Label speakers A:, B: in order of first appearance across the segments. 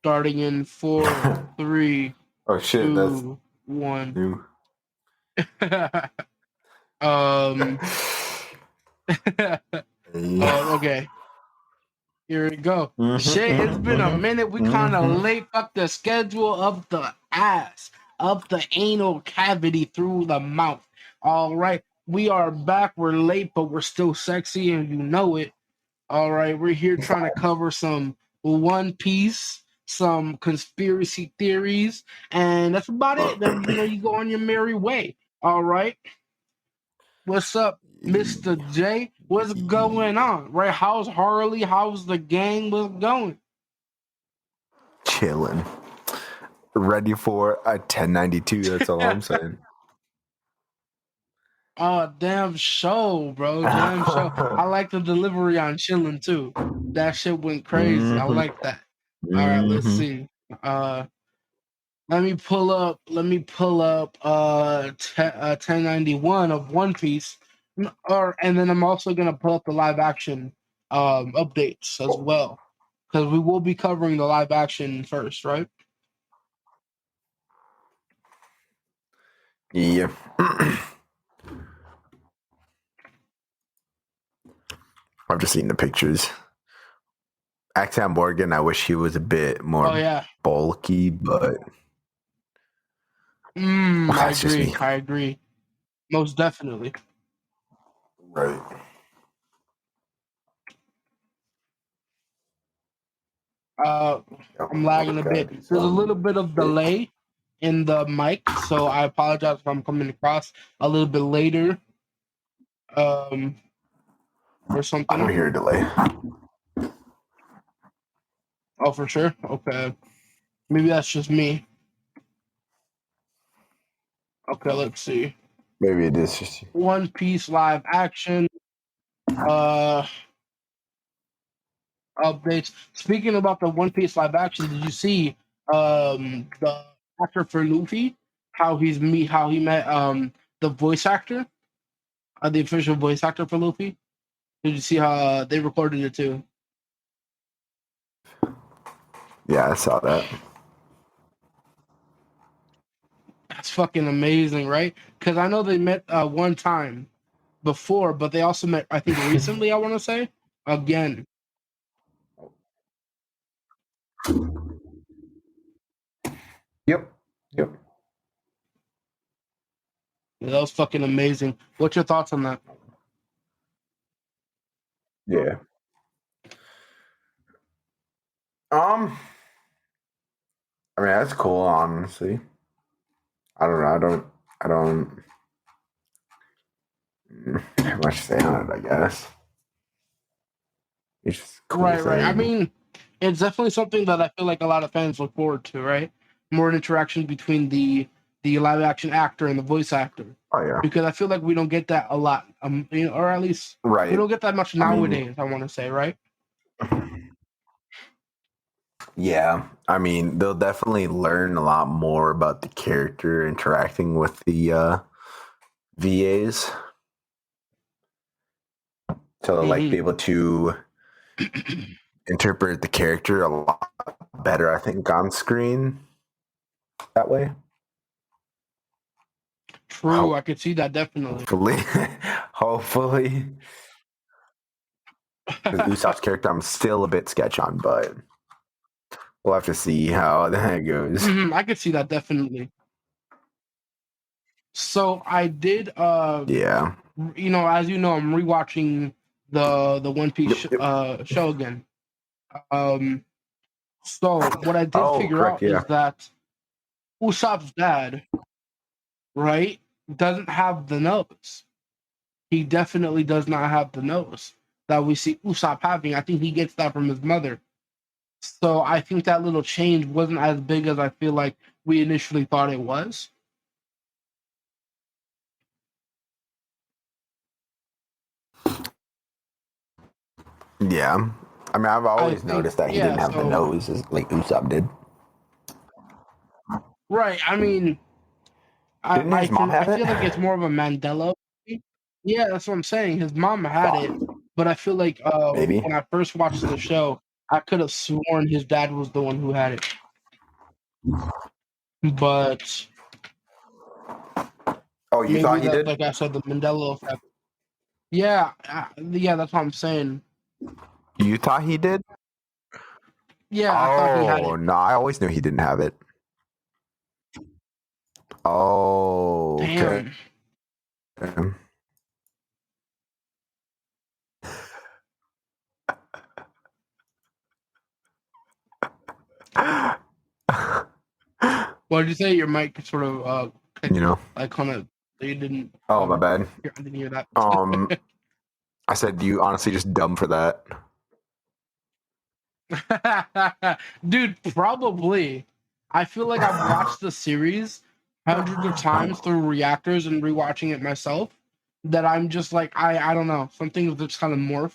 A: Starting in 4, 3,
B: Oh shit,
A: 2,
B: that's
A: 1.
B: new.
A: Okay. Here we go. Shit, it's been a minute. We kind of late. Fuck the schedule of the ass, up the anal cavity through the mouth. All right. We are back. We're late, but we're still sexy, and you know it. All right. We're here trying to cover some One Piece, some conspiracy theories, and that's about it. Then, you go on your merry way. All right. What's up, Mr. J? What's going on? Right? How's Harley? How's the gang? What's going?
B: Chilling. Ready for a 1092. That's all I'm saying.
A: Oh, damn show, bro. Damn show. I like the delivery on chilling too. That shit went crazy. I like that. All right, let's see. Let me pull up 1091 of One Piece. And then I'm also gonna pull up the live action updates as well. Because we will be covering the live action first, right?
B: Yeah. I've just seen the pictures. Axel Morgan, I wish he was a bit more bulky, but
A: I agree. Most definitely.
B: Right.
A: I'm lagging a bit. There's a little bit of delay in the mic, so I apologize if I'm coming across a little bit later. Or something.
B: I don't hear a delay.
A: Oh, for sure? Okay. Maybe that's just me. Okay, let's see.
B: Maybe it is just
A: One Piece live action. Updates. Speaking about the One Piece live action, did you see the actor for Luffy? How he met the voice actor, the official voice actor for Luffy? Did you see how they recorded it too?
B: Yeah, I saw that.
A: That's fucking amazing, right? Because I know they met one time before, but they also met, I think, recently, I want to say, again.
B: Yep.
A: Yeah, that was fucking amazing. What's your thoughts on that?
B: Yeah. I mean, that's cool, honestly. I don't know. I don't have much to say on it, I guess. It's just cool.
A: Right. I mean, it's definitely something that I feel like a lot of fans look forward to, right? More interaction between the live action actor and the voice actor.
B: Oh yeah.
A: Because I feel like we don't get that a lot, or at least we don't get that much nowadays. I want to say, right?
B: Yeah, I mean, they'll definitely learn a lot more about the character interacting with the VAs. So they'll like be able to interpret the character a lot better, I think, on screen that way.
A: True, I could see that definitely.
B: Hopefully. Because Usopp's character, I'm still a bit sketch on, but we'll have to see how that goes.
A: I could see that definitely. So I did.
B: Yeah.
A: As you know, I'm rewatching the One Piece show again. So what I did figure out is that Usopp's dad, right, doesn't have the nose. He definitely does not have the nose that we see Usopp having. I think he gets that from his mother. So I think that little change wasn't as big as I feel like we initially thought it was.
B: Yeah. I mean, I've always noticed that he didn't have the nose like Usopp did.
A: Right. I mean, I feel like it's more of a Mandela. Yeah, that's what I'm saying. His mom had it, but I feel like when I first watched the show, I could have sworn his dad was the one who had it, but
B: Oh, you
A: maybe
B: thought he
A: that,
B: did?
A: like I said, the Mandela effect. Yeah, yeah, that's what I'm saying.
B: You thought he did?
A: Yeah, I thought he had
B: Oh
A: it.
B: no, I always knew he didn't have it. Oh, okay.
A: Damn. What did you say? Your mic sort of
B: You know.
A: like kind of you didn't.
B: Oh, my bad.
A: I didn't hear that.
B: I said, you honestly just dumb for that.
A: Dude, probably. I feel like I've watched the series hundreds of times through reactors and rewatching it myself. That I'm just like I don't know. Some things just kind of morph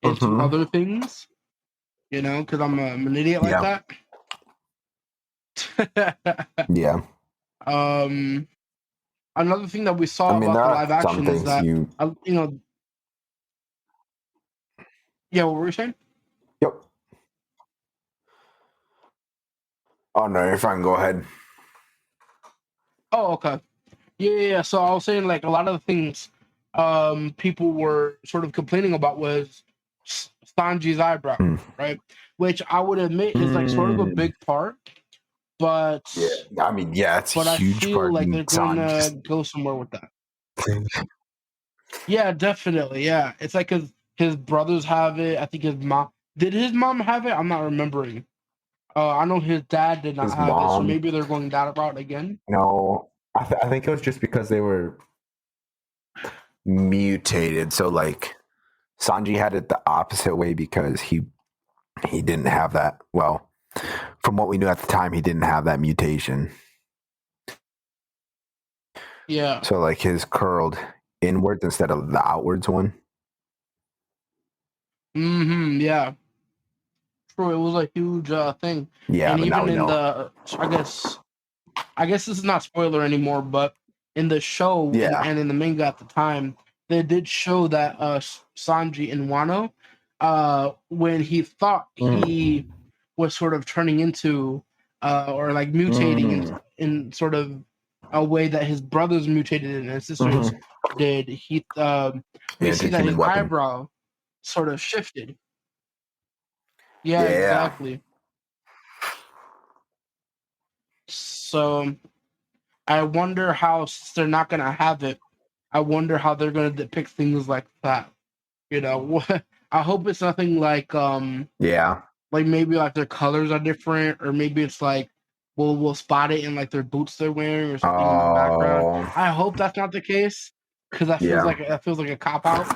A: into other things, you know, because I'm an idiot like that.
B: Yeah.
A: Another thing that we saw about
B: there
A: the
B: are
A: live
B: some
A: action is
B: things
A: that
B: you.
A: you know, yeah, what were you saying?
B: Yep. Oh no, you're fine. Go ahead.
A: Oh, okay. Yeah. So I was saying like a lot of the things people were sort of complaining about was Sanji's eyebrow, right? Which I would admit is like sort of a big part, but
B: Yeah, I mean, yeah, it's a
A: but I
B: huge
A: feel
B: part
A: like
B: in
A: they're going
B: Sanji's.
A: to go somewhere with that. Yeah, definitely. Yeah, it's like his brothers have it. I think his mom have it. I'm not remembering. I know his dad did not
B: His
A: have it, so
B: mom.
A: maybe they're going that route again.
B: No, I think it was just because they were mutated. So like, Sanji had it the opposite way because he didn't have that. Well, from what we knew at the time, he didn't have that mutation.
A: Yeah.
B: So like his curled inwards instead of the outwards one.
A: Yeah. True. It was a huge thing,
B: Yeah,
A: and
B: but now
A: even
B: we
A: in
B: know.
A: the, I guess this is not spoiler anymore, but in the show
B: Yeah.
A: and in the manga at the time, they did show that Sanji in Wano, when he thought he was sort of turning into or like mutating in sort of a way that his brothers mutated and his sisters did, we
B: Yeah,
A: see
B: into
A: that his
B: human weapon.
A: eyebrow sort of shifted. Yeah,
B: Yeah.
A: exactly. So I wonder how, since they're not gonna have it, I wonder how they're gonna depict things like that. You know, I hope it's nothing
B: Yeah.
A: like maybe like their colors are different, or maybe it's like we'll spot it in like their boots they're wearing or something in the background.
B: Oh.
A: I hope that's not the case because
B: Yeah.
A: that feels like a cop out.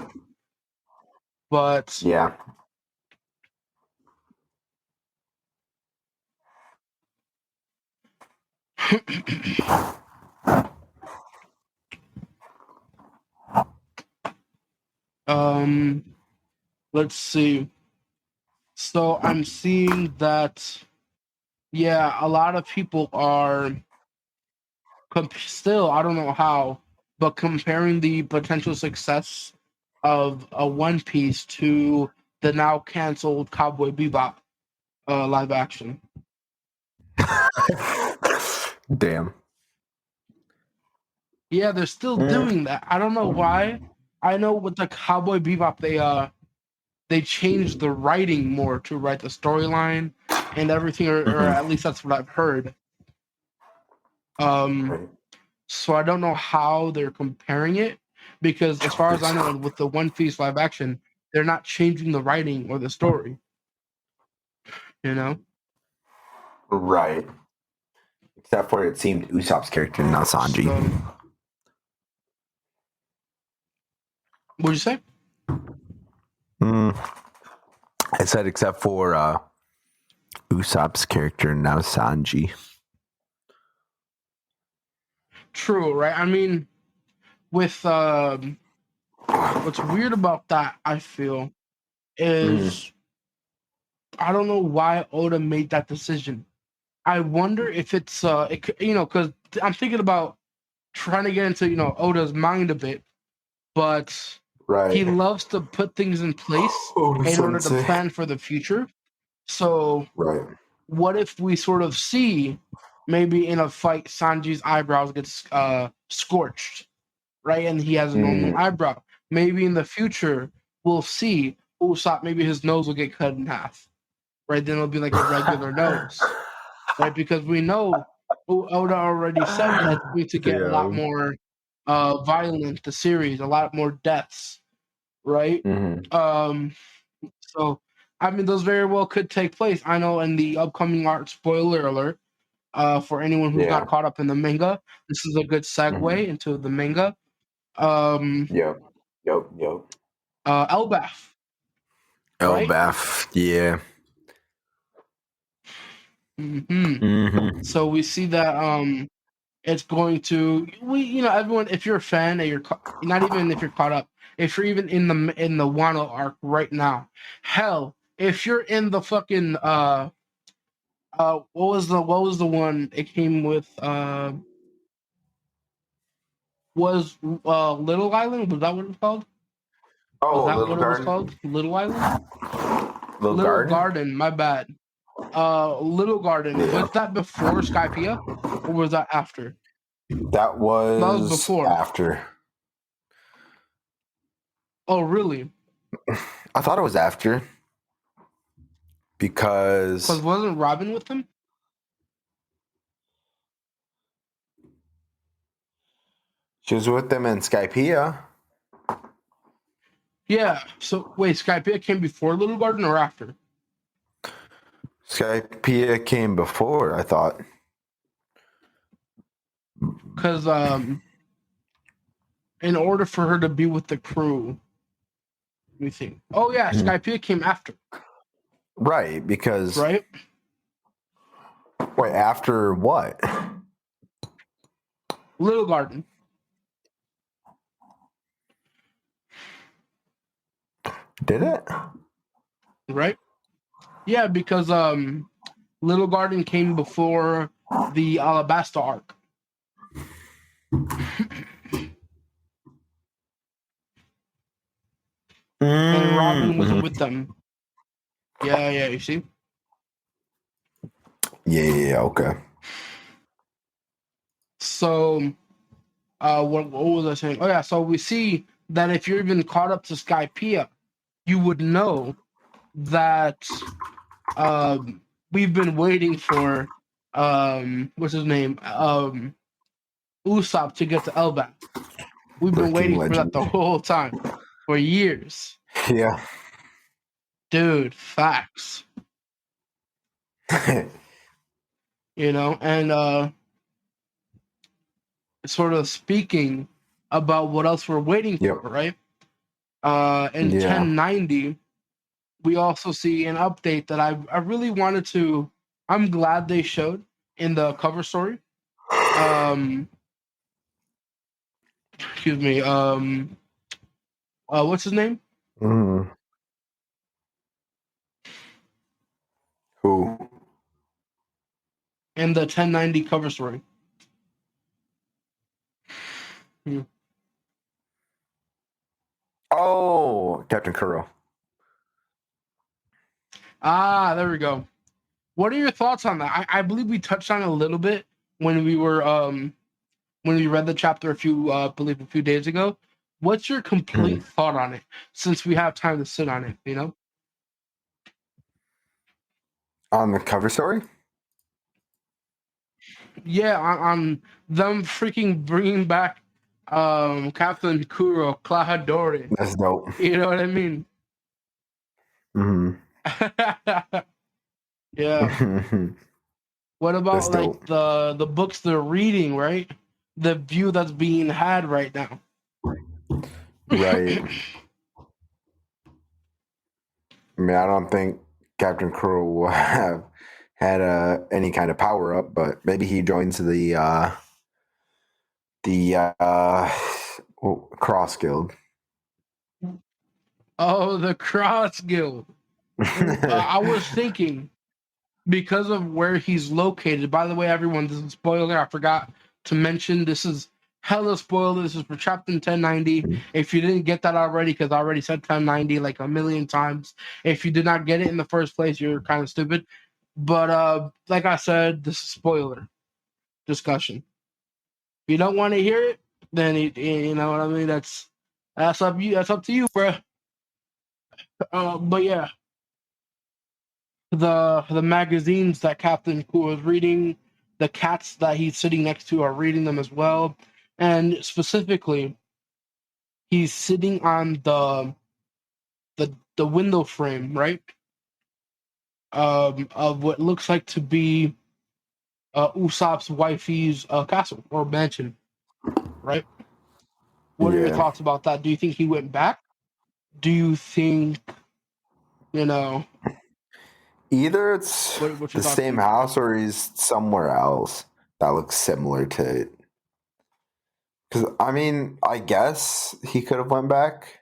A: But
B: Yeah.
A: let's see. So I'm seeing that, yeah, a lot of people are still, I don't know how, but comparing the potential success of a One Piece to the now canceled Cowboy Bebop live action.
B: Damn.
A: Yeah, they're still doing that. I don't know why. I know with the Cowboy Bebop, they changed the writing more to write the storyline and everything, or at least that's what I've heard. So I don't know how they're comparing it, because as far as I know, with the One Piece live action, they're not changing the writing or the story. You know?
B: Right. Except for it seemed Usopp's character, not Sanji.
A: So, what'd you say?
B: I said except for Usopp's character, now Sanji.
A: True, right? I mean, with what's weird about that, I feel, is I don't know why Oda made that decision. I wonder if it's because I'm thinking about trying to get into Oda's mind a bit, but
B: Right.
A: he loves to put things in place
B: Oh,
A: in order to
B: sensei.
A: plan for the future. So
B: Right.
A: what if we sort of see maybe in a fight Sanji's eyebrows gets scorched, right? And he has a normal eyebrow. Maybe in the future we'll see Usopp, maybe his nose will get cut in half, right? Then it'll be like a regular nose, right? Because we know Oda already said that it's going to get a lot
B: Yeah.
A: more violent, the series, a lot more deaths, right? So I mean, those very well could take place. I know in the upcoming art, spoiler alert, for anyone who's
B: Yeah.
A: not caught up in the manga, this is a good segue into the manga.
B: Yep.
A: Elbaf, right?
B: Elbaf. Yeah.
A: So we see that it's going to everyone, if you're a fan and not even if you're caught up, if you're even in the Wano arc right now, hell, if you're in the fucking what was the one it came with was Little Island, was that what it was called? Was
B: Oh,
A: that
B: Little
A: what it was
B: Garden.
A: called? Little Island?
B: Little
A: Little
B: Garden.
A: Garden, my bad. Little Garden,
B: Yeah.
A: was that before Skypiea or was that after?
B: That
A: That was
B: was
A: before.
B: after.
A: Oh, really?
B: I thought it was after
A: Because
B: because
A: wasn't Robin with him?
B: she was with them in Skypiea.
A: Yeah. So wait, Skypiea came before Little Garden or after?
B: Skypiea came before, I thought.
A: Because in order for her to be with the crew, let me think. Oh yeah, Skypiea came after.
B: Right, because
A: Right?
B: wait, after what?
A: Little Garden.
B: Did it?
A: Right? Yeah, because Little Garden came before the Alabasta arc. And Robin was with them. Yeah, you see?
B: Yeah, okay.
A: So what was I saying? Oh yeah, so we see that if you're even caught up to Skypiea, you would know that we've been waiting for what's his name? Usopp to get to Elbaf. We've been
B: Freaking
A: waiting for that
B: legend.
A: the whole time. For years.
B: Yeah.
A: Dude, facts. And sort of speaking about what else we're waiting
B: Yep.
A: for, right? In 1090, we also see an update that I really wanted to. I'm glad they showed in the cover story. Excuse me. What's his name?
B: Mm. Who?
A: In the 1090 cover story.
B: Oh, Captain Kuro.
A: There we go. What are your thoughts on that? I believe we touched on it a little bit when we were when we read the chapter a few days ago. What's your complete thought on it? Since we have time to sit on it,
B: On the cover story?
A: Yeah, on them freaking bringing back Captain Kuro, Clahadori.
B: That's dope.
A: You know what I mean? Yeah. What about like the books they're reading, right? The view that's being had right now.
B: Right. I mean, I don't think Captain Kuro will have had any kind of power up, but maybe he joins the Cross Guild.
A: Oh, the Cross Guild. I was thinking because of where he's located. By the way, everyone, this is a spoiler. I forgot to mention this is hella spoilers. This is for Trapped in 1090. If you didn't get that already, because I already said 1090 like a million times. If you did not get it in the first place, you're kind of stupid. But like I said, this is spoiler discussion. If you don't want to hear it, then you know what I mean. That's up you. That's up to you, bro. But yeah, the magazines that Captain Cool is reading, the cats that he's sitting next to are reading them as well, and specifically, he's sitting on the window frame, right? Of what looks like to be Usopp's wifey's castle or mansion, right? What are your
B: Yeah.
A: thoughts about that? Do you think he went back? Do you think you know?
B: Either it's
A: What's your
B: the
A: thoughts?
B: same house or he's somewhere else that looks similar to it. Because I mean, I guess he could have went back.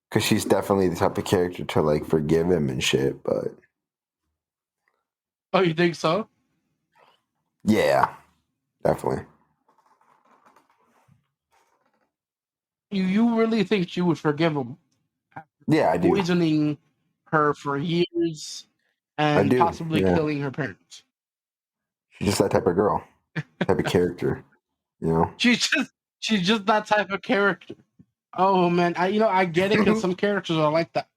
B: Because she's definitely the type of character to like forgive him and shit. But
A: Oh, you think so?
B: yeah, definitely.
A: You really think she would forgive him
B: Yeah, I do.
A: poisoning her for years
B: I
A: and
B: do.
A: possibly
B: Yeah,
A: killing her parents?
B: she's just that type of girl, type of character. You know.
A: She's just that type of character. Oh man, I get it because some characters are like that.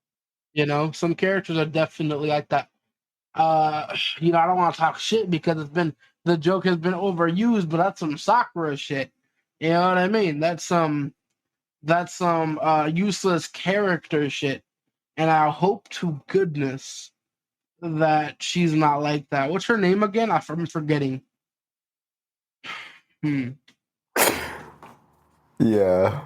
A: Some characters are definitely like that. I don't want to talk shit because the joke has been overused, but that's some Sakura shit. You know what I mean? That's some useless character shit. And I hope to goodness that she's not like that. What's her name again? I'm forgetting. Hmm.
B: Yeah.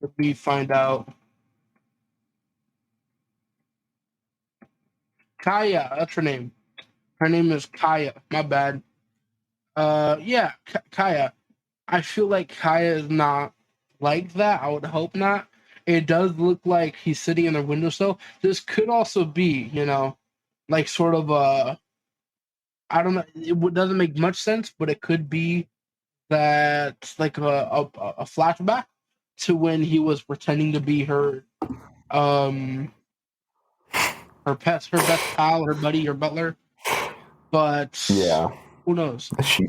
A: Let me find out. Kaya, that's her name. Her name is Kaya. My bad. Yeah, Kaya. I feel like Kaya is not like that. I would hope not. It does look like he's sitting in a windowsill. This could also be, like sort of I don't know. Doesn't make much sense, but it could be that like a flashback to when he was pretending to be um her best pal, her buddy, her butler. But
B: Yeah.
A: who knows?
B: She.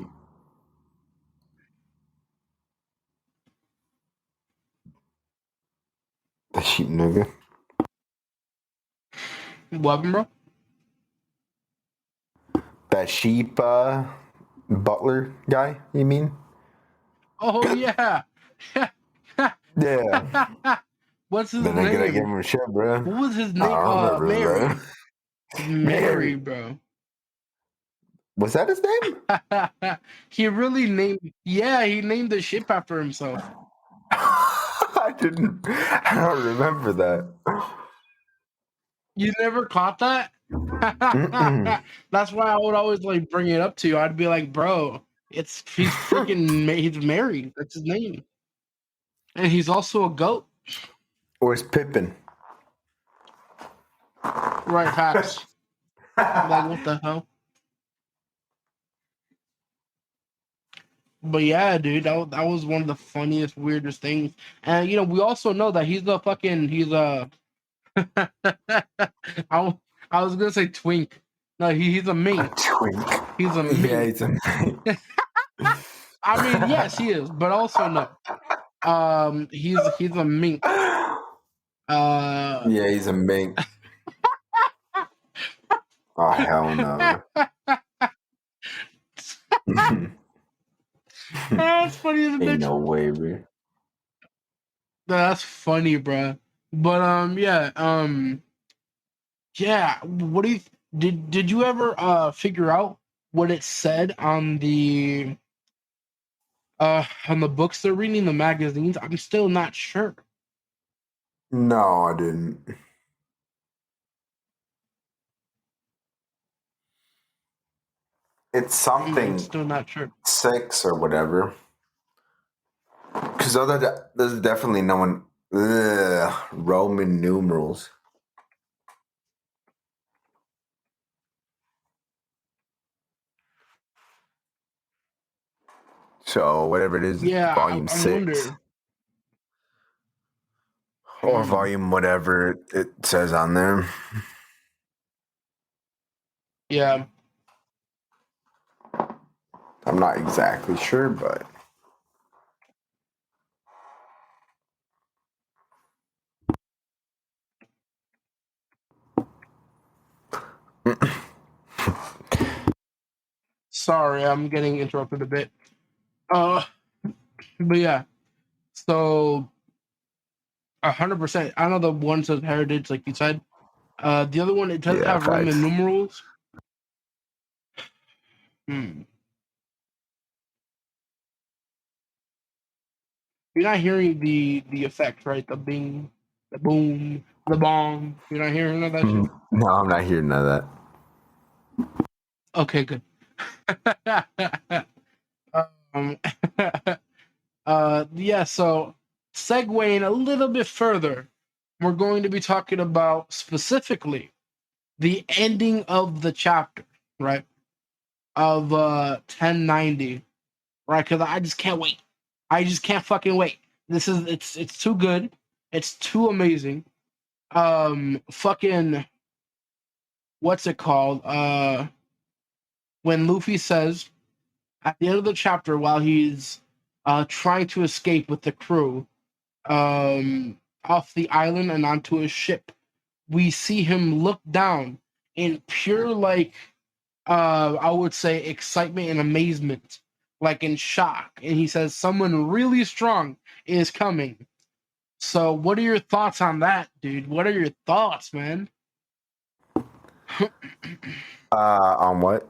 B: The sheep nigga.
A: What, bro?
B: That sheep butler guy. You mean?
A: Oh yeah.
B: Yeah.
A: What's his
B: The nigga that gave
A: name?
B: him shit, bro.
A: What was his
B: I
A: name?
B: don't remember his
A: Mary.
B: name.
A: Mary,
B: Mary.
A: bro.
B: Was that his name?
A: He really named. Yeah, he named the ship after himself.
B: I didn't. I don't remember that.
A: You never caught that?
B: Mm-mm.
A: That's why I would always like bring it up to you. I'd be like, bro, he's freaking he's married. That's his name, and he's also a goat.
B: Where's Pippin?
A: Right, facts. Like what the hell? But yeah, dude, that was one of the funniest, weirdest things. And we also know that he's a I, I was gonna say twink. No, he's a
B: A
A: mink.
B: twink.
A: He's a
B: Yeah,
A: mink.
B: he's a mink.
A: I mean, yes, he is, but also no. He's a mink. Uh,
B: Yeah, he's a mink. Oh hell no.
A: that's funny as a
B: Ain't
A: bitch.
B: no way, bro.
A: That's funny, bro. But yeah. What do you did you ever figure out what it said on the books they're reading, the magazines? I'm still not sure.
B: No, I didn't. It's
A: I'm
B: something
A: still not sure.
B: 6 or whatever. Because there's definitely no one. Roman numerals. So whatever it is,
A: Yeah,
B: volume
A: I
B: 6
A: wonder.
B: or volume whatever it says on there.
A: Yeah.
B: I'm not exactly sure, but
A: Sorry, I'm getting interrupted a bit. But yeah. So 100%. I know the one says heritage, like you said. The other one, it does
B: yeah,
A: have Roman
B: facts.
A: numerals. Hmm. You're not hearing the effect, right? The bing, the boom, the bong. You're not hearing none of that shit.
B: No, I'm not hearing none of that.
A: Okay, good. um, yeah. So segueing a little bit further, we're going to be talking about specifically the ending of the chapter, right? Of 1090, right? Because I just can't wait. I just can't fucking wait. This is it's too good. It's too amazing. Fucking what's it called? When Luffy says at the end of the chapter while he's trying to escape with the crew off the island and onto his ship, we see him look down in pure like I would say excitement and amazement, like in shock. And he says, someone really strong is coming. So what are your thoughts on that, dude? What are your thoughts, man?
B: On what?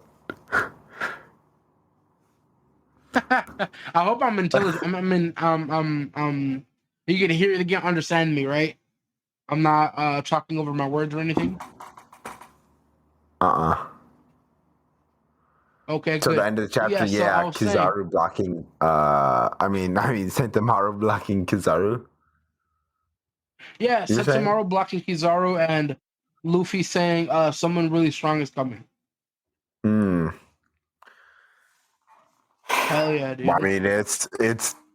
A: I hope I'm intelligent. You can hear it again, understand me, right? I'm not talking over my words or anything. Okay,
B: So the
A: good.
B: end of the chapter,
A: Yeah, so I
B: yeah,
A: was saying,
B: Kizaru blocking I mean Sentomaru blocking Kizaru.
A: yeah,
B: You're saying?
A: Setsumaro blocking Kizaru and Luffy saying someone really strong is coming.
B: Hmm.
A: Hell yeah,
B: Well, I
A: dude.
B: mean it's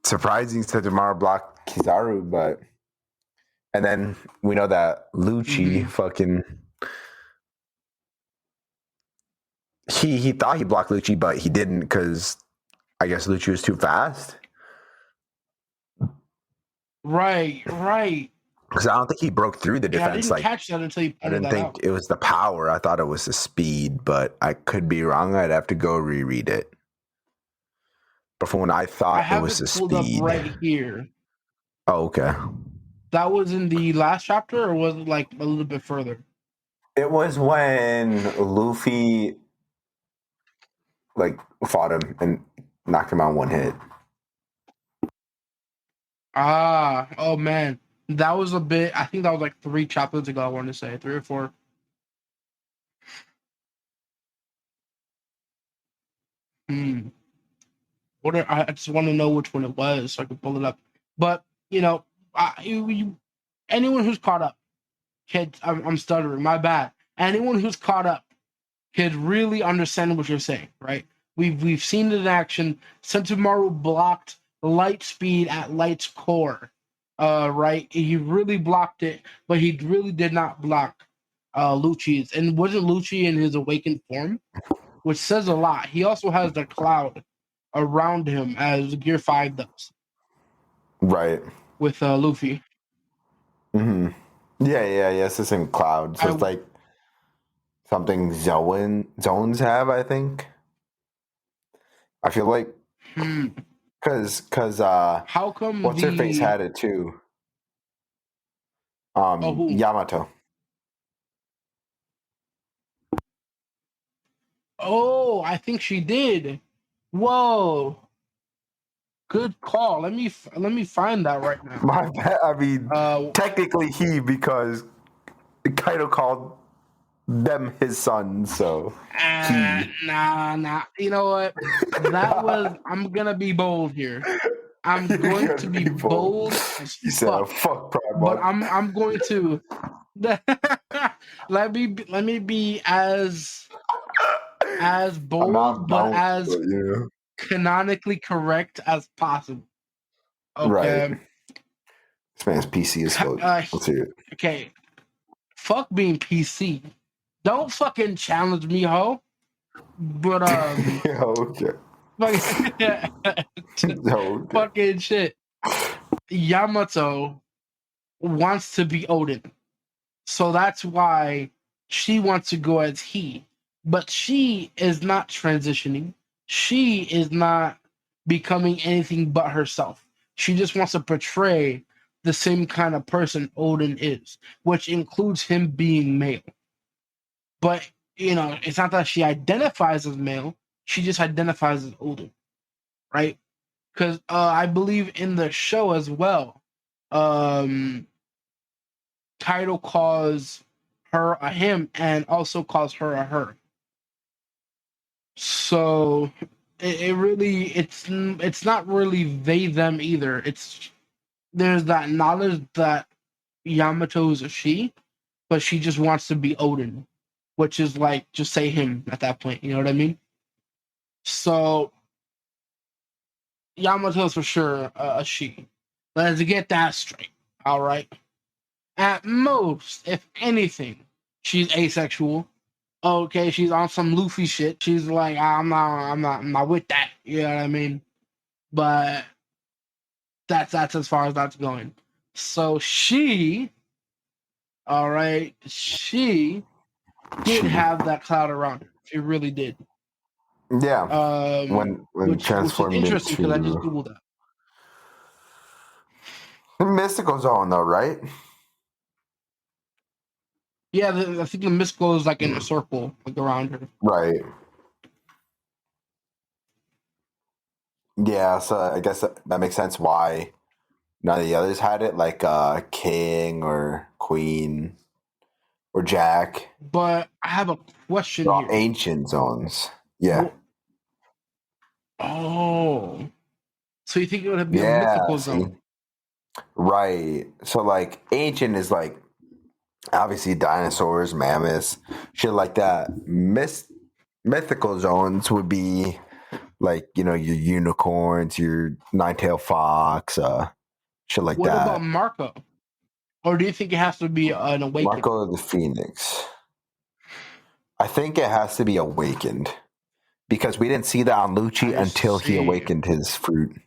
B: surprising Sentomaru blocked Kizaru, but and then we know that Lucci
A: Mm-hmm.
B: fucking he thought he blocked Lucci, but he didn't because I guess Lucci was too fast.
A: Right, right.
B: Because I don't think he broke through the
A: Yeah, I
B: defense.
A: didn't
B: Like
A: catch that until you
B: I
A: pointed
B: didn't
A: that
B: think
A: out.
B: it was the power. I thought it was the speed, but I could be wrong. I'd have to go reread it. But from when I
A: I
B: thought it
A: have
B: was
A: it
B: the
A: pulled up
B: speed.
A: right here.
B: Oh, okay.
A: That was in the last chapter, or was it like a little bit further?
B: It was when Luffy like fought him and knocked him out one hit.
A: Ah, oh man, that was a bit. I think that was like 3 chapters ago. I want to say 3 or 4. Hmm. I just want to know which one it was so I can pull it up. But anyone who's caught up, kids, I'm stuttering. My bad. Anyone who's caught up could really understand what you're saying, right? We've seen it in action. Sentomaru blocked light speed at light's core, right? He really blocked it, but he really did not block Lucci's. And wasn't Lucci in his awakened form, which says a lot. He also has the cloud around him as Gear 5 does
B: Right.
A: with Luffy.
B: Mm-hmm. Yeah. It's the same cloud. So it's
A: I
B: like something zones have, I think. I feel like
A: hmm,
B: because
A: how come
B: what's her face
A: the
B: had it too?
A: oh who
B: Yamato.
A: oh I think she did. Whoa. Good call. Let me find that right now.
B: My bad. I mean,
A: Uh,
B: technically he because Kaido called them his son, so he.
A: nah. You know what? That was. I'm gonna be bold here. I'm
B: You're
A: going to
B: gonna
A: be
B: be bold.
A: bold as
B: He said,
A: fuck.
B: "Fuck
A: But
B: Primarch."
A: I'm going to. let me be as
B: I'm
A: bold,
B: not
A: but
B: bound,
A: as
B: but yeah.
A: canonically correct as possible.
B: Right.
A: Okay.
B: This man's PC as fuck. Let's hear it.
A: Okay. Fuck being PC. Don't fucking challenge me, ho. But
B: Okay. Okay.
A: fucking shit. Yamato wants to be Odin. So that's why she wants to go as he. But she is not transitioning. She is not becoming anything but herself. She just wants to portray the same kind of person Odin is, which includes him being male. But, it's not that she identifies as male, she just identifies as Odin, right? Because I believe in the show as well, Title calls her a him and also calls her a her. So it really it's not really they them either. There's that knowledge that Yamato is a she, but she just wants to be Odin, which is like just say him at that point. You know what I mean? So Yamato's for sure a she. Let's get that straight. All right. At most, if anything, she's asexual. Okay, she's on some Luffy shit. She's like, I'm not with that. You know what I mean? But that's as far as that's going. So all right, she did have that cloud around her. She really did.
B: Yeah. When
A: Which is
B: transformed
A: interesting because I just
B: into
A: googled that.
B: the mystical zone, though, right?
A: Yeah, I think the mist goes like in a circle, like around her.
B: Right. Yeah. So I guess that makes sense why none of the others had it, like King or Queen or Jack.
A: But I have a question
B: They're all
A: here.
B: ancient zones. Yeah.
A: Oh, so you think it would be a
B: Yeah.
A: mythical
B: See.
A: zone?
B: Right. So like ancient is like obviously dinosaurs, mammoths, shit like that. Mythical zones would be like, your unicorns, your nine-tailed fox, shit like
A: What about
B: that.
A: Marco? Or do you think it has to be an awakening?
B: Marco the Phoenix. I think it has to be awakened because we didn't see that on Lucci
A: I
B: until he
A: see.
B: awakened his fruit.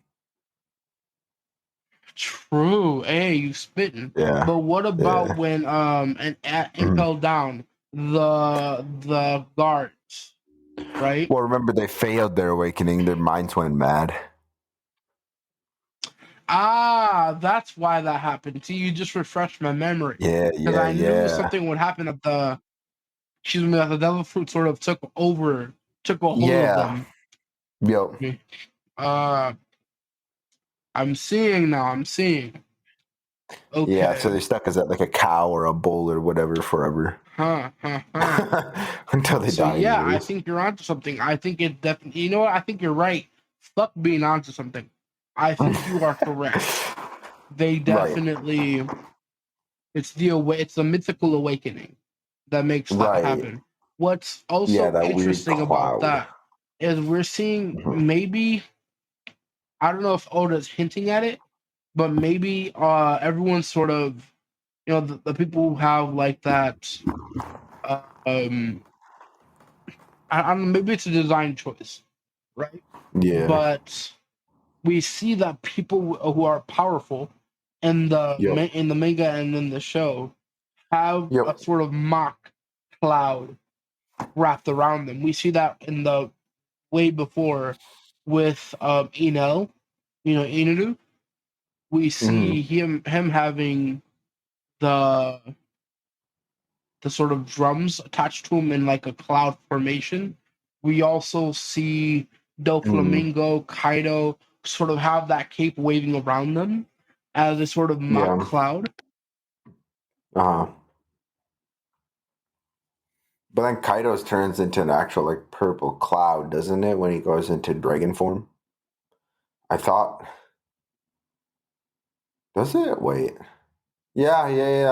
A: True. Hey, you spitting.
B: Yeah.
A: But what about
B: Yeah.
A: when impel down the guards, right?
B: Well, remember they failed their awakening. Their minds went mad.
A: Ah, that's why that happened. See, you just refreshed my memory.
B: Yeah,
A: Because
B: yeah,
A: I knew
B: yeah.
A: something would happen at the devil fruit sort of took a hold of
B: Yeah.
A: them.
B: Yep.
A: Uh I'm seeing now, I'm seeing.
B: Yeah, so
A: Okay.
B: they're stuck as like a cow or a bull or whatever forever.
A: Huh.
B: Until they
A: So
B: die
A: yeah, I
B: anyways.
A: think you're onto something. I think it definitely. You know what? I think you're right. Fuck being onto something. I think you are correct. They
B: Right.
A: definitely. It's the mythical awakening that makes that
B: Right.
A: happen. What's
B: Yeah,
A: also
B: that weird
A: interesting about
B: cloud.
A: that is we're seeing
B: Mhm.
A: maybe I don't know if Oda's hinting at it, but maybe everyone's sort of the people who have like that um I don't know, maybe it's a design choice, right?
B: Yeah.
A: But we see that people who are powerful
B: Yep.
A: in the manga and in the show have a
B: Yep.
A: sort of mock cloud wrapped around them. We see that in the way before with Enel, Inaru. We
B: Hmm.
A: see him having the sort of drums attached to him in like a cloud formation. We also see
B: Hmm.
A: Doflamingo, Kaido sort of have that cape waving around them as a sort of mock
B: Yeah.
A: cloud.
B: Uh-huh. But then Kaido's turns into an actual like purple cloud, doesn't it, when he goes into dragon form? I thought. Does it? Wait. Yeah,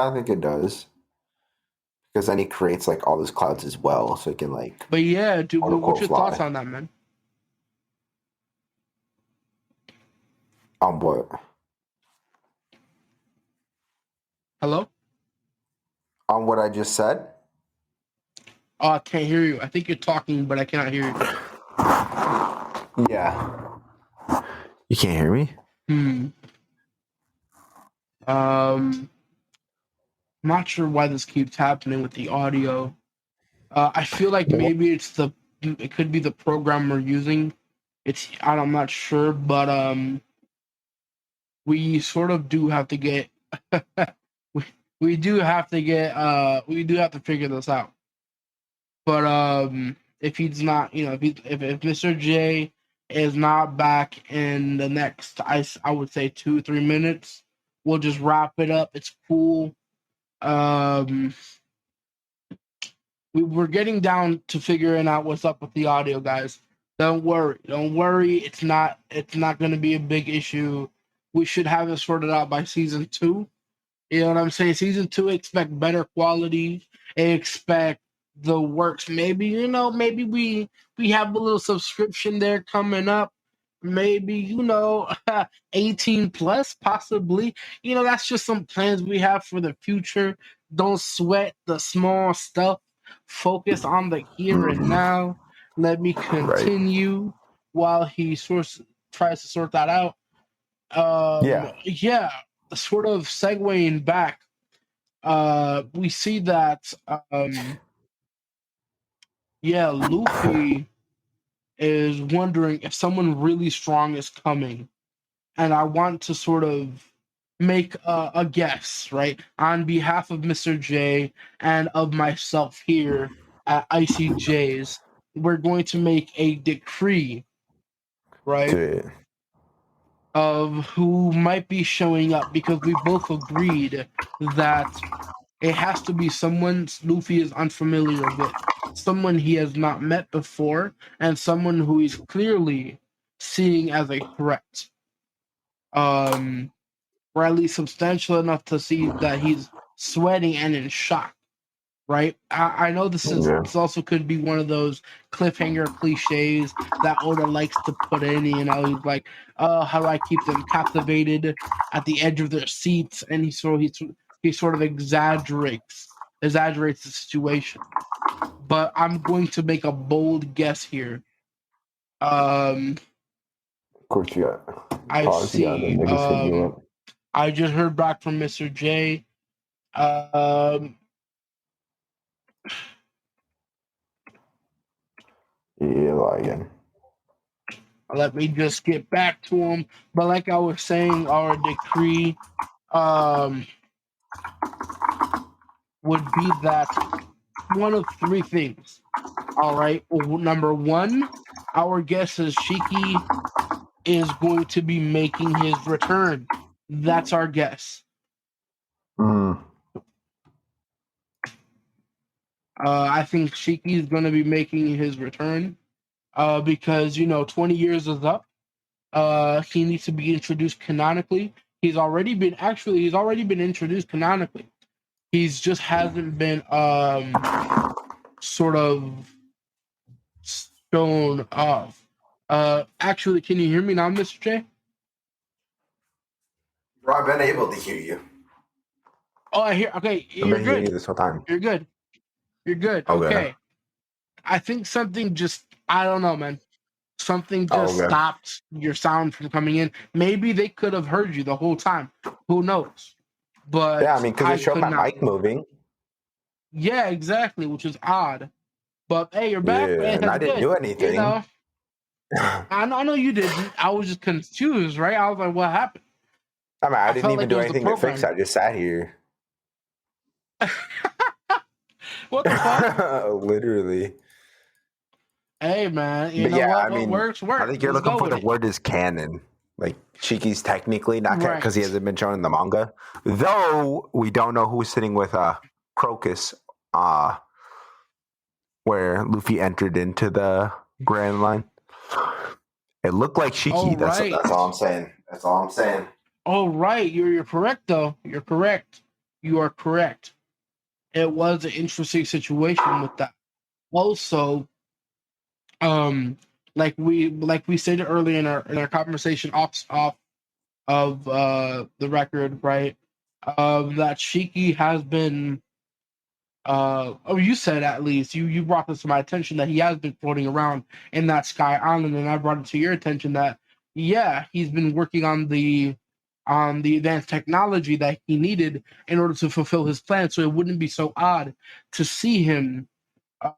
B: I think it does. Because then he creates like all those clouds as well, so he can like
A: But yeah, dude,
B: quote
A: what's
B: unquote
A: your thoughts
B: fly.
A: on that, man?
B: On what?
A: Hello?
B: On what I just said?
A: Oh, I can't hear you. I think you're talking, but I cannot hear you.
B: Yeah. You can't hear me?
A: I'm not sure why this keeps happening with the audio. I feel like maybe it could be the program we're using. I'm not sure, but we sort of do have to get we, we do have to get we do have to figure this out. But if he's not, if Mr. J is not back in the next, I would say 2-3 minutes, we'll just wrap it up. It's cool. Um, we're getting down to figuring out what's up with the audio, guys. Don't worry. It's not going to be a big issue. We should have it sorted out by season 2. You know what I'm saying? Season 2, expect better quality. Expect the works. Maybe we have a little subscription there coming up. Maybe 18 plus, possibly. That's just some plans we have for the future. Don't sweat the small stuff. Focus on the here and now. Let me
B: Right.
A: continue while he tries to sort that out. Yeah, sort of segueing back, we see that Luffy is wondering if someone really strong is coming, and I want to sort of make a guess, right, on behalf of Mr. J and of myself here at Icy J's. We're going to make a decree, right,
B: Do it.
A: of who might be showing up, because we both agreed that it has to be someone Luffy is unfamiliar with, someone he has not met before, and someone who he's clearly seeing as a threat. Or at least substantial enough to see that he's sweating and in shock. Right? I know this also could be one of those cliffhanger cliches that Oda likes to put in. He's like, how do I keep them captivated at the edge of their seats? And he sort of exaggerates the situation. But I'm going to make a bold guess here.
B: Of course, you got
A: I
B: pause. Yeah, the
A: see.
B: niggas hit you up.
A: I just heard back from Mr. J.
B: Yeah, lie again.
A: Let me just get back to him. But like I was saying, our decree would be that one of 3 things. All right. Number 1, our guess is Shiki is going to be making his return. That's our guess. I think Shiki is going to be making his return because 20 years is up. He needs to be introduced canonically. He's already been introduced canonically. He's just hasn't been sort of shown off. Actually, can you hear me now, Mr. J?
B: Bro, I've been able to hear you.
A: Oh, I hear. Okay,
B: I've
A: you're
B: been hearing you
A: good.
B: this whole time.
A: You're good. You're good. Okay. I think something just, I don't know, man. Something just stopped your sound from coming in. Maybe they could have heard you the whole time. Who knows? But
B: Yeah, I mean, because it showed my mic moving.
A: Yeah, exactly, which is odd. But hey, you're back.
B: Yeah,
A: Man,
B: and
A: that's
B: I didn't
A: good.
B: do anything.
A: I know you didn't. I was just confused, right? I was like, what happened?
B: I mean, I didn't even
A: like
B: do anything to fix it. I just sat here.
A: What the fuck?
B: Literally.
A: Hey, man, you know what? What works.
B: I think you're looking for the word is canon. Like, Shiki's technically not canon because he hasn't been shown in the manga. Though, we don't know who's sitting with Crocus, where Luffy entered into the Grand Line. It looked like Shiki. That's all I'm saying. That's all I'm saying.
A: Oh, right. You're correct, though. You're correct. You are correct. It was an interesting situation with that. Also, like we stated earlier in our conversation off of the record, right? That Shiki has been you said, at least you brought this to my attention, that he has been floating around in that sky island, and I brought it to your attention that yeah, he's been working on the advanced technology that he needed in order to fulfill his plan. So it wouldn't be so odd to see him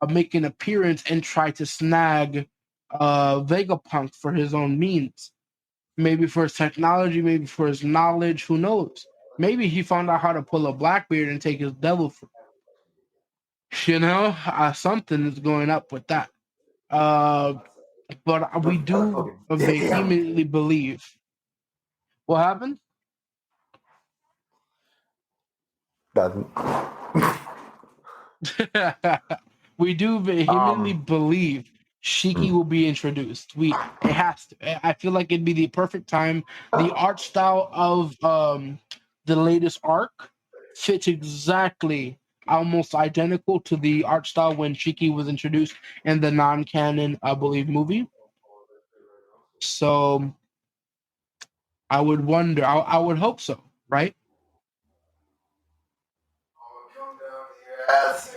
A: make an appearance and try to snag Vegapunk for his own means. Maybe for his technology, maybe for his knowledge. Who knows? Maybe he found out how to pull a Blackbeard and take his devil fruit. Something is going up with that. Uh, but we do
B: Damn.
A: vehemently believe. What happened?
B: Doesn't.
A: We do vehemently believe Shiki will be introduced. It has to. I feel like it'd be the perfect time. The art style of the latest arc fits exactly, almost identical to the art style when Shiki was introduced in the non-canon, I believe, movie. So I would wonder. I would hope so, right?
B: Yes.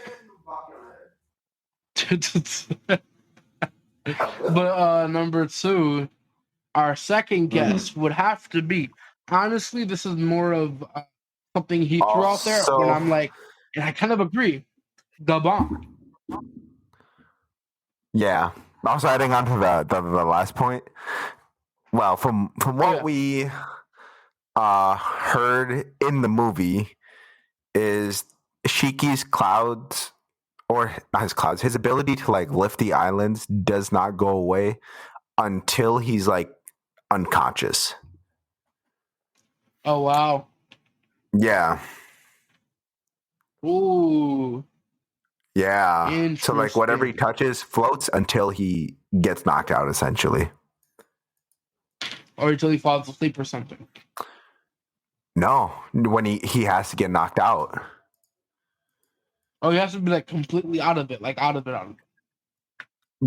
A: But number two, our second guess would have to be, honestly, this is more of something he threw out there when
B: Also,
A: I'm like, and I kind of agree, Gabon.
B: yeah. Also, adding on to the last point. Well, from what we heard in the movie, is Shiki's clouds, or not his clouds, his ability to like lift the islands does not go away until he's like unconscious.
A: Oh wow.
B: Yeah.
A: Ooh.
B: Yeah. So like whatever he
A: Interesting.
B: touches floats until he gets knocked out, essentially.
A: Or until he falls asleep or something.
B: No, when he has to get knocked out.
A: Oh, he has to be like completely out of it, like out of it, out of it.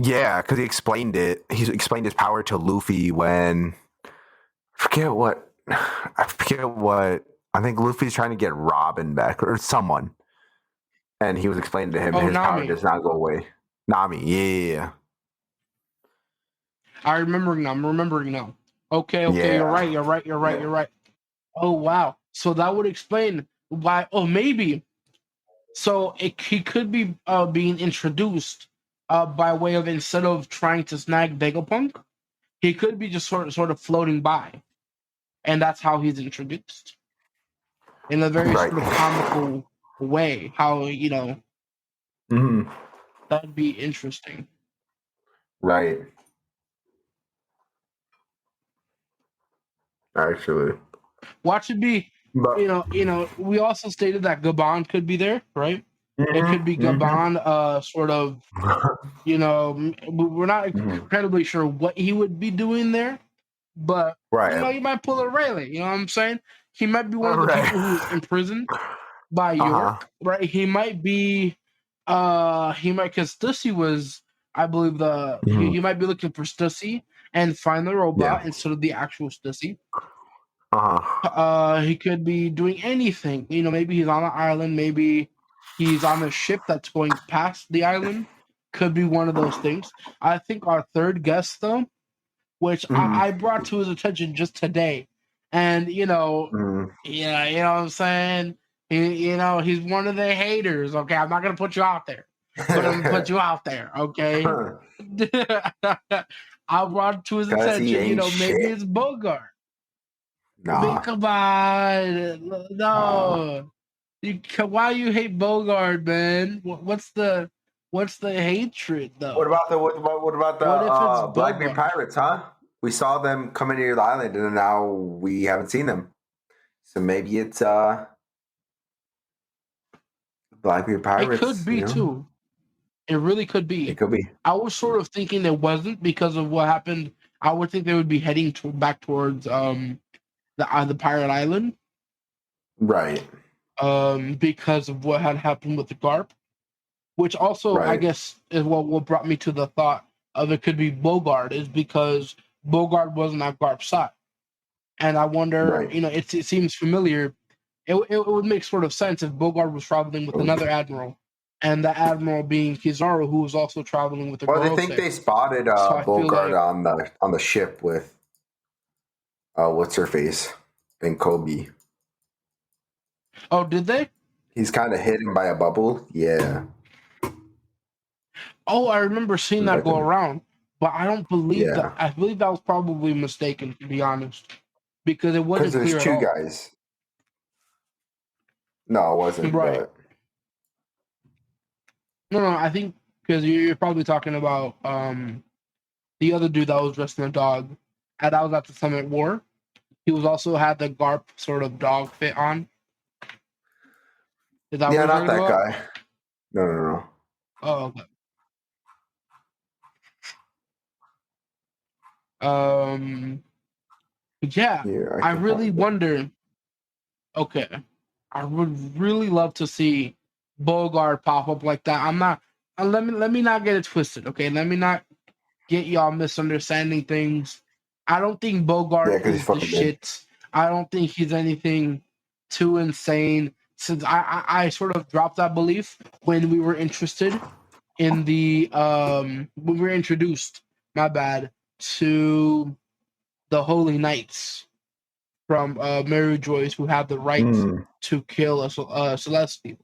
B: Yeah, because he explained it. He explained his power to Luffy when I forget what. I think Luffy's trying to get Robin back or someone, and he was explaining to him
A: Oh,
B: his power
A: Nami.
B: does not go away. Nami, yeah,
A: I'm remembering now. Okay, you're
B: yeah.
A: right, you're right. Oh wow. So that would explain why. Oh, maybe. So he could be being introduced by way of, instead of trying to snag Vegapunk, he could be just sort of floating by, and that's how he's introduced in a very
B: Right.
A: sort of comical way. How
B: Mm-hmm.
A: that'd be interesting.
B: Right. Actually,
A: Watch it be.
B: but
A: We also stated that Gabon could be there, right? It could be
B: mm-hmm,
A: Gabon, sort of. We're not
B: mm-hmm.
A: incredibly sure what he would be doing there, but
B: Right.
A: he might pull a Rayleigh. You know what I'm saying? He might be one of the
B: Right.
A: people who's imprisoned by
B: Uh huh.
A: York, right? He might be, because Stussy was, I believe,
B: Mm-hmm.
A: he might be looking for Stussy and find the
B: Yeah.
A: robot instead of the actual Stussy.
B: Uh huh.
A: He could be doing anything. Maybe he's on an island. Maybe he's on a ship that's going past the island. Could be one of those things. I think our third guest, though, which
B: Mm-hmm.
A: I brought to his attention just today, and
B: Mm-hmm.
A: yeah, you know what I'm saying. He's one of the haters. Okay, I'm not gonna put you out there, but I'm gonna put you out there. Okay. I brought to his
B: Cause he
A: attention.
B: ain't
A: Maybe
B: shit.
A: it's Bogart.
B: Nah.
A: Come on,
B: Nah.
A: no. Why you hate Bogart, man? What's the hatred though?
B: What about the
A: What if it's
B: Blackbeard
A: Bogart?
B: pirates? Huh? We saw them coming near the island, and now we haven't seen them. So maybe it's Blackbeard
A: It could
B: pirates.
A: be too. It really could
B: It
A: be.
B: could be.
A: I was sort of thinking it wasn't because of what happened. I would think they would be heading back towards the pirate island
B: Right.
A: because of what had happened with the Garp, which also I
B: Right.
A: guess is what brought me to the thought of it could be Bogart, is because Bogart wasn't at Garp's side. And I wonder,
B: Right.
A: it seems familiar. It would make sort of sense if Bogart was traveling with another admiral, and the admiral being Kizaru, who was also traveling with the
B: Well, they think
A: Gorosei.
B: they spotted
A: So I feel
B: Bogart
A: like,
B: on the ship with what's her face and Kobe.
A: oh, did they?
B: He's kind of hidden by a bubble. Yeah,
A: Oh, I remember seeing that
B: I
A: go
B: think.
A: around, but I don't believe that.
B: Yeah,
A: I believe that was probably mistaken, to be honest, because it
B: because
A: wasn't
B: there's
A: clear at
B: two
A: all.
B: guys. No, it wasn't.
A: Right.
B: But
A: No, I think because you're probably talking about the other dude that was dressed in a dog, and that was at the Summit War. He was also had the Garp sort of dog fit on. Is that what
B: yeah,
A: you're
B: not
A: talking
B: that
A: about?
B: guy. No, no, no.
A: Oh, okay. Um, yeah,
B: Here, I
A: I
B: can
A: really
B: find it.
A: wonder. Okay, I would really love to see Bogart pop up like that. I'm not. Let me not get it twisted. Okay, let me not get y'all misunderstanding things. I don't think
B: Yeah,
A: Bogart
B: because he's
A: is the
B: fucking dead.
A: shit. I don't think he's anything too insane. Since I sort of dropped that belief when we were interested in the when we were introduced, my bad, to the Holy Knights from Mary Joyce, who had the right
B: Mm.
A: to kill a Celestial.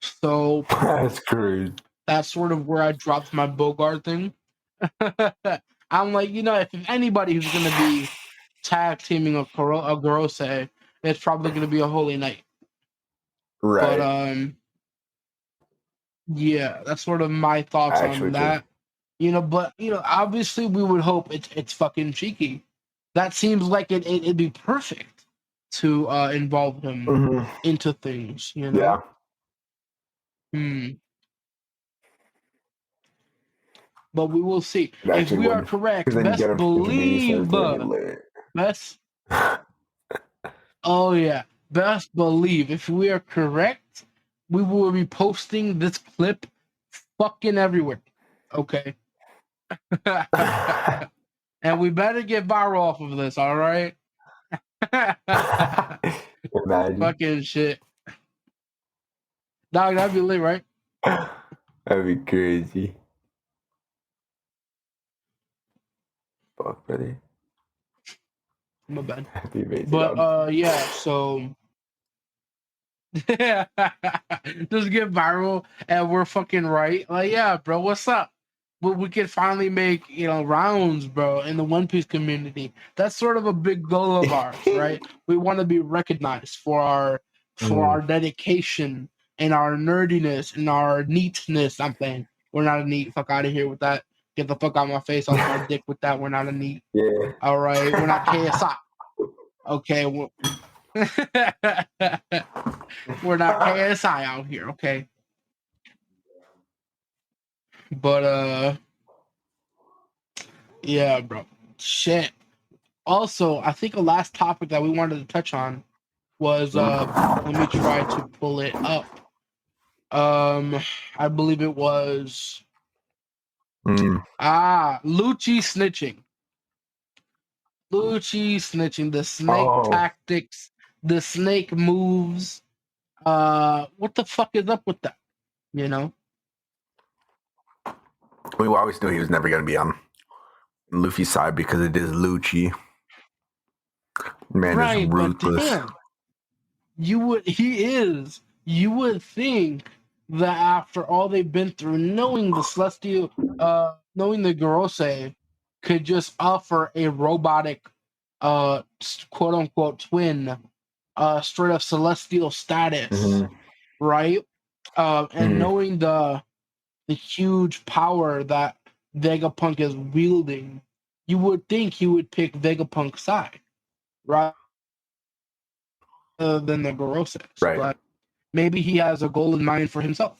A: So
B: That's crazy.
A: that's sort of where I dropped my Bogart thing. I'm like, if anybody who's gonna be tag teaming a Gorose, it's probably gonna be a Holy Knight. But
B: Right.
A: yeah, that's sort of my thoughts on
B: Actually, too.
A: that. But obviously we would hope it's fucking cheeky. That seems like it'd be perfect to involve him
B: Hmm.
A: into things.
B: Yeah.
A: Hmm. But we will see.
B: It
A: If
B: actually
A: we are
B: would. Because
A: correct,
B: then you get
A: best
B: him introduced and
A: believe,
B: everything would be lit.
A: best. Oh yeah, best believe. If we are correct, we will be posting this clip fucking everywhere. Okay. And we better get viral off of this, all right?
B: Imagine.
A: Fucking shit. Dog, that'd be lit, right?
B: That'd be crazy. Fuck, buddy.
A: My bad.
B: That'd be amazing.
A: But yeah, so just get viral and we're fucking right. Like, yeah, bro, what's up? We could finally make rounds, bro, in the One Piece community. That's sort of a big goal of ours, right? We want to be recognized for our
B: Mm.
A: dedication and our nerdiness and our neatness. I'm saying we're not a neat. Fuck out of here with that. Get the fuck out of my face off my dick with that. We're not a neat.
B: Yeah.
A: All right, we're not KSI. Okay, we're not KSI out here. Okay, but yeah, bro. Shit. Also, I think a last topic that we wanted to touch on was let me try to pull it up. I believe it was
B: Mm.
A: Lucci snitching. Lucci snitching, the snake
B: Oh,
A: tactics, the snake moves. What the fuck is up with that? You know?
B: we always knew he was never going to be on Luffy's side because it is Lucci. Man is
A: Right, but
B: ruthless.
A: damn. You would think that after all they've been through, knowing the Celestial, knowing the Gorosei could just offer a robotic, quote unquote twin, straight up Celestial status,
B: Mm-hmm.
A: right? And
B: Mm-hmm.
A: knowing the huge power that Vegapunk is wielding, you would think he would pick Vegapunk's side, right? Than the Gorosei's,
B: Right.
A: but maybe he has a goal in mind for himself.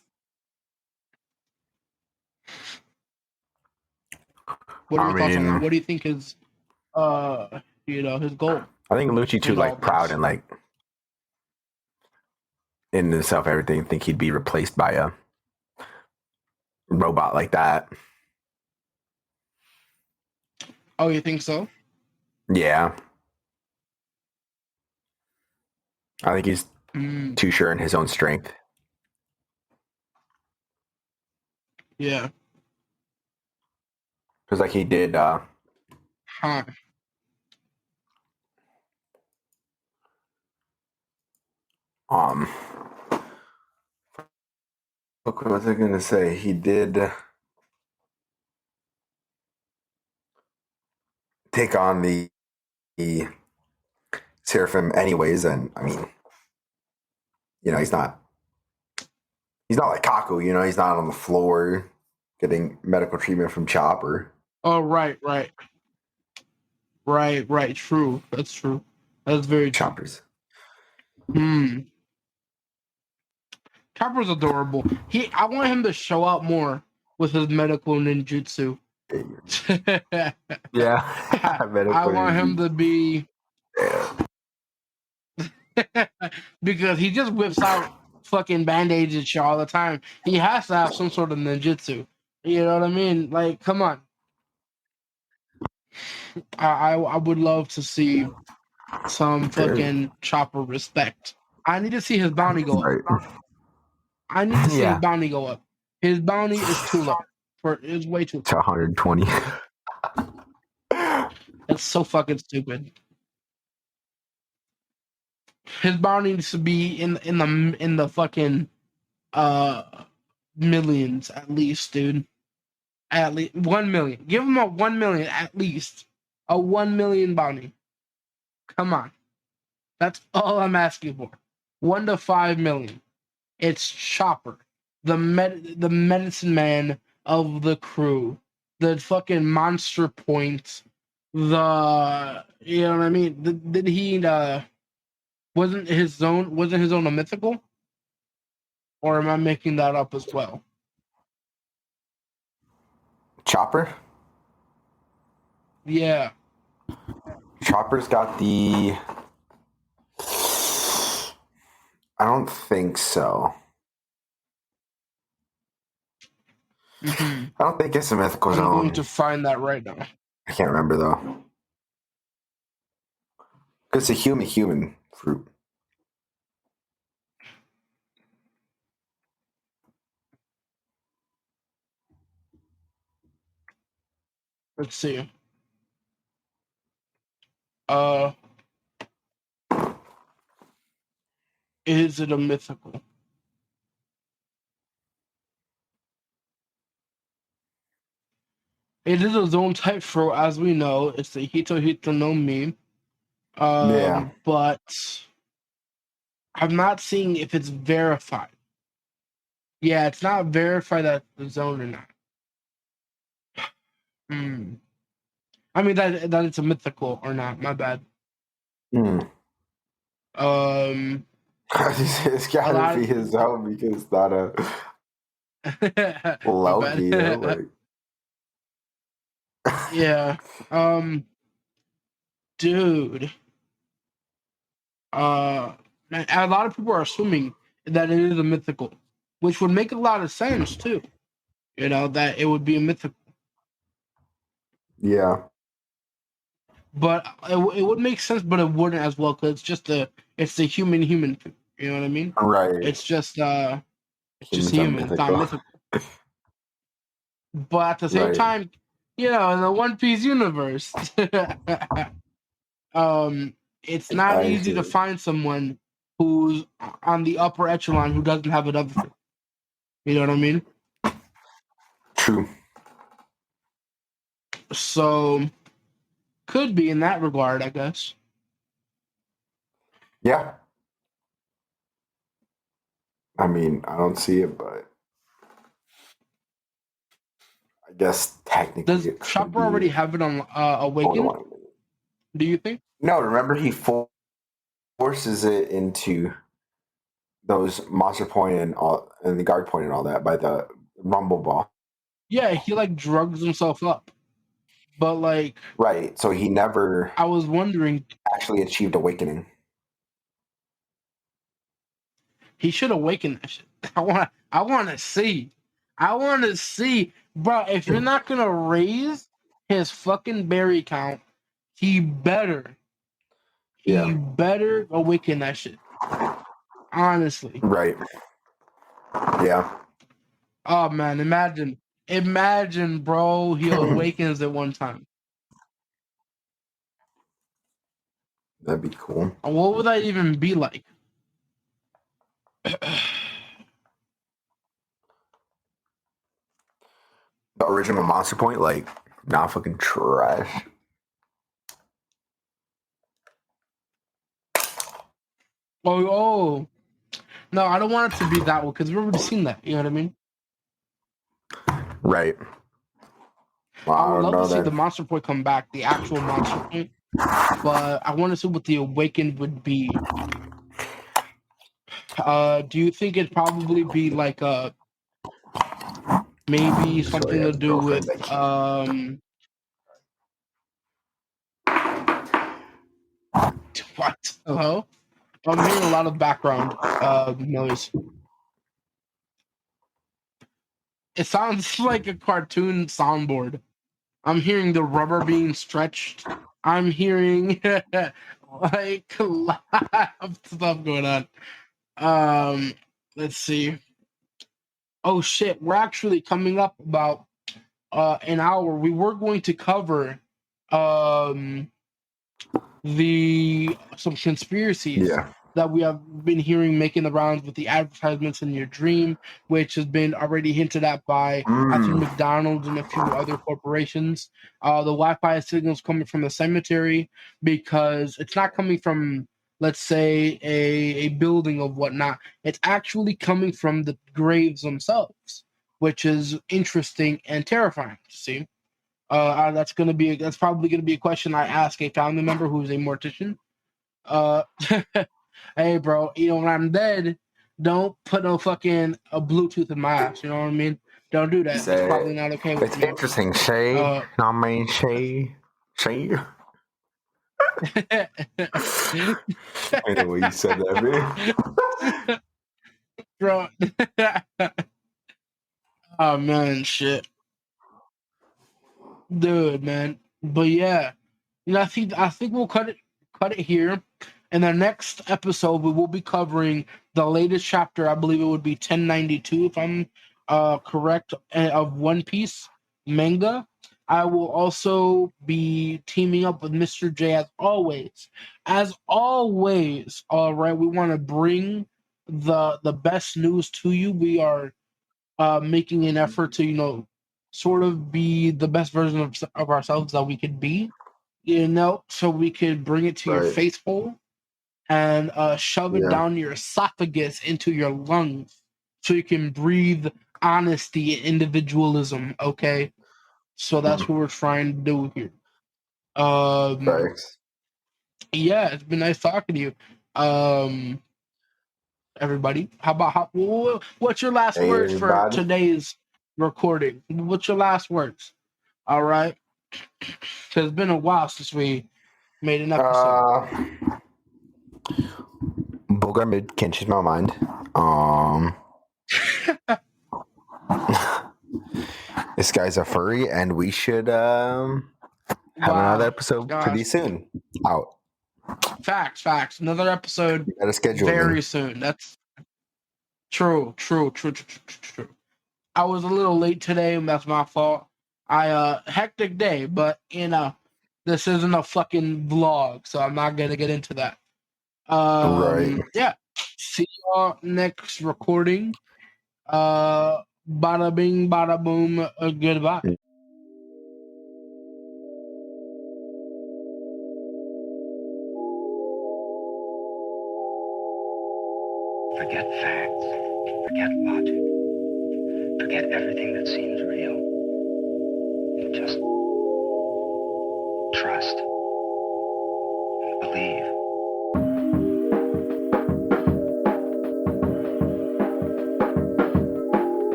A: What are
B: I
A: your thoughts on that?
B: mean,
A: What do you think his his goal
B: I think Lucci too,
A: in all
B: like, proud
A: this?
B: and, like, in himself, everything, think he'd be replaced by a robot like that.
A: Oh, you think so?
B: Yeah. I think he's too sure in his own strength.
A: Yeah.
B: Because like he did what was I gonna say? He did take on the Seraphim anyways, and I mean, he's not like Kaku, he's not on the floor getting medical treatment from Chopper.
A: Oh, right. True. That's true. That's very true.
B: Chopper's.
A: Chopper's adorable. I want him to show up more with his medical ninjutsu.
B: Yeah.
A: I want him to be because he just whips out fucking band-aids and shit all the time. He has to have some sort of ninjutsu. You know what I mean? Like, come on. I would love to see some fucking Chopper respect. I need to see his bounty go up. I need to see his bounty go up. His bounty is too low. It's way too low.
B: To 120.
A: That's so fucking stupid. His bounty needs to be in the fucking millions at least, dude. At least 1 million. Give him a 1 million at least. A 1 million bounty. Come on. That's all I'm asking for. 1 to 5 million. It's Chopper, the medicine man of the crew, the fucking monster point. You know what I mean? Did he wasn't his zone a mythical? Or am I making that up as well?
B: Chopper?
A: Yeah.
B: Chopper's got the... I don't think so.
A: Mm-hmm.
B: I don't think it's a mythical zone.
A: I'm going to find that right now.
B: I can't remember though. It's a human fruit.
A: Let's see. Is it a mythical? It is a zone type fruit, as we know. It's the Hito no Mi.
B: Yeah.
A: But I'm not seeing if it's verified. Yeah, it's not verified that the zone or not. I mean that it's a mythical or not. My bad.
B: It's gotta be his zone because it's not a Loki.
A: Yeah. Dude. A lot of people are assuming that it is a mythical, which would make a lot of sense too. That it would be a mythical.
B: Yeah.
A: But it would make sense, but it wouldn't as well because it's the human. You know what I mean?
B: Right.
A: It's just human. It's not mythical. But at the same time, in the One Piece universe, it's not easy to find someone who's on the upper echelon who doesn't have another thing. You know what I mean?
B: True.
A: So, could be in that regard, I guess.
B: Yeah. I mean, I don't see it, but I guess technically.
A: Does Chopper already have it on Awakened? Do you think?
B: No, remember he forces it into those monster point and the guard point and all that by the rumble ball.
A: Yeah, he drugs himself up. But
B: right, so he never
A: I was wondering
B: actually achieved awakening.
A: He should awaken that shit. I want to see. Bro, if you're not going to raise his fucking berry count, he better awaken that shit. Honestly.
B: Right. Yeah.
A: Oh man, imagine, bro, he awakens at one time.
B: That'd be cool.
A: What would that even be like?
B: The original Monster Point, like, not fucking trash.
A: Oh, no, I don't want it to be that one because we've already seen that. You know what I mean?
B: Right. Well,
A: I would
B: I don't
A: love
B: know
A: to see
B: then.
A: the Monster Point come back, the actual Monster Point, but I want to see what the Awakened would be. Do you think it'd probably be like maybe
B: Sorry,
A: something
B: I
A: to
B: have a
A: do
B: girlfriend
A: with
B: that can't.
A: what? Hello? I'm hearing a lot of background noise. It sounds like a cartoon soundboard. I'm hearing the rubber being stretched. I'm hearing like a lot of stuff going on. Let's see. Oh shit, we're actually coming up about an hour. We were going to cover um some conspiracies
B: Yeah.
A: that we have been hearing making the rounds with the advertisements in your dream, which has been already hinted at by I think McDonald's and a few other corporations. The Wi-Fi signals coming from the cemetery because it's not coming from, let's say, a building of whatnot. It's actually coming from the graves themselves, which is interesting and terrifying to see. That's probably gonna be a question I ask a family member who's a mortician. Uh, hey, bro, when I'm dead, don't put no fucking a Bluetooth in my ass. You know what I mean? Don't do
B: He
A: that. It's
B: said,
A: probably not okay with
B: it's
A: me.
B: interesting, Shay.
A: Uh,
B: I mean, Shay. Shay. Anyway, you said that, man.
A: bro. Oh man, shit, dude, man. But yeah, I think we'll cut it here. In the next episode, we will be covering the latest chapter. I believe it would be 1092, if I'm correct, of One Piece manga. I will also be teaming up with Mr. J as always. As always, all right. We want to bring the best news to you. We are making an effort to sort of be the best version of ourselves that we could be. So we could bring it to your
B: Right.
A: face hole and shove it
B: Yeah.
A: down your esophagus into your lungs so you can breathe honesty and individualism. Okay, so that's what we're trying to do here.
B: Thanks.
A: Yeah, it's been nice talking to you. Everybody, what's your last
B: Hey,
A: words for
B: everybody.
A: today's recording? What's your last words? All right, because it's been a while since we made an episode.
B: Bogart can't change my mind. This guy's a furry, and we should have another
A: Wow,
B: episode
A: gosh,
B: pretty soon. Out.
A: facts. Another episode
B: You gotta schedule
A: very
B: me.
A: soon. That's true. I was a little late today, and that's my fault. Hectic day, but this isn't a fucking vlog, so I'm not gonna get into that.
B: Right.
A: Yeah. See y'all next recording. Bada bing, bada boom. Goodbye.
C: Forget facts. Forget logic. Forget everything that seems real. Just trust. Believe.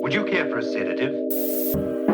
D: Would you care for a sedative?